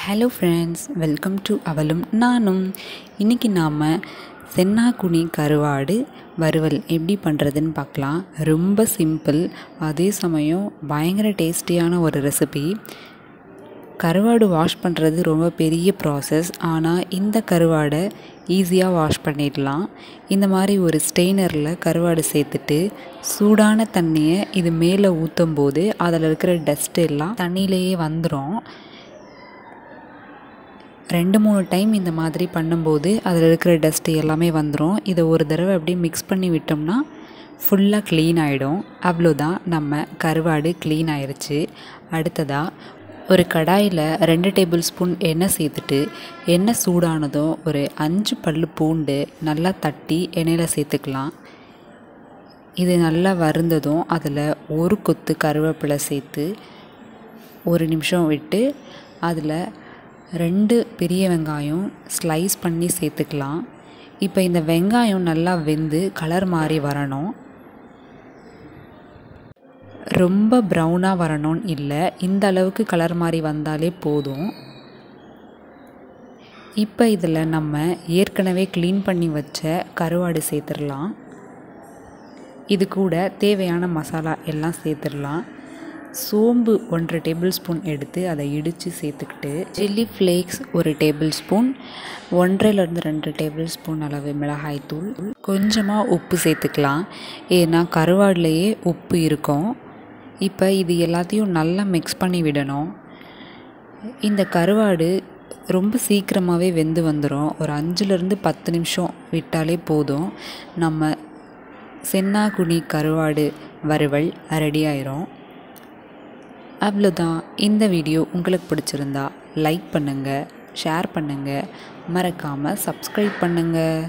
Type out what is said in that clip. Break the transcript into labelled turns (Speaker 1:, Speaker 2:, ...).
Speaker 1: Hello friends, welcome to அவளும் நானும். இன்றைக்கி நாம் சென்னாக்குனி கருவாடு வறுவல் எப்படி பண்ணுறதுன்னு பார்க்கலாம். ரொம்ப சிம்பிள், அதே சமயம் பயங்கர டேஸ்டியான ஒரு ரெசிபி. கருவாடு வாஷ் பண்ணுறது ரொம்ப பெரிய ப்ராசஸ், ஆனால் இந்த கருவாடை ஈஸியாக வாஷ் பண்ணிடலாம். இந்த மாதிரி ஒரு ஸ்டெய்னரில் கருவாடு சேர்த்துட்டு சூடான தண்ணியை இது மேலே ஊற்றும் போது அதில் இருக்கிற டஸ்ட் எல்லாம் தண்ணியிலேயே வந்துடும். 2-3 டைம் இந்த மாதிரி பண்ணும்போது அதில் இருக்கிற டஸ்ட்டு எல்லாமே வந்துடும். இதை ஒரு தடவை அப்படியே மிக்ஸ் பண்ணி விட்டோம்னா ஃபுல்லாக க்ளீன் ஆகிடும். அவ்வளோதான், நம்ம கருவாடு க்ளீன் ஆயிடுச்சு. அடுத்ததாக ஒரு கடாயில் 2 டேபிள் ஸ்பூன் எண்ணெய் சேர்த்துட்டு, எண்ணெய் சூடானதும் ஒரு 5 பல் பூண்டு நல்லா தட்டி எண்ணெயில் சேர்த்துக்கலாம். இது நல்லா வறுந்ததும் அதில் ஒரு கொத்து கருவேப்பிலை சேர்த்து 1 நிமிஷம் விட்டு அதில் 2 பெரிய வெங்காயம் ஸ்லைஸ் பண்ணி சேர்த்துக்கலாம். இப்போ இந்த வெங்காயம் நல்லா வெந்து கலர் மாறி வரணும். ரொம்ப ப்ரௌனாக வரணும்னு இல்லை, இந்த அளவுக்கு கலர் மாறி வந்தாலே போதும். இப்போ இதில் நம்ம ஏற்கனவே க்ளீன் பண்ணி வச்ச கருவாடு சேர்த்துடலாம். இது கூட தேவையான மசாலா எல்லாம் சேர்த்துடலாம். சோம்பு 1 டேபிள் ஸ்பூன் எடுத்து அதை இடித்து சேர்த்துக்கிட்டு, chilli flakes 1 table spoon, 1-2 table spoon அளவு மிளகாய்த்தூள், கொஞ்சமாக உப்பு சேர்த்துக்கலாம். ஏன்னா கருவாடுலேயே உப்பு இருக்கும். இப்போ இது எல்லாத்தையும் நல்லா மிக்ஸ் பண்ணி விடணும். இந்த கருவாடு ரொம்ப சீக்கிரமாகவே வெந்து வந்துடும். ஒரு 5-10 நிமிஷம் விட்டாலே போதும். நம்ம சென்னாக்குனி கருவாடு வறுவல் ரெடி ஆயிரும். அவ்வளோதான். இந்த வீடியோ உங்களுக்கு பிடிச்சிருந்தா லைக் பண்ணுங்கள், ஷேர் பண்ணுங்கள், மறக்காமல் சப்ஸ்கிரைப் பண்ணுங்கள்.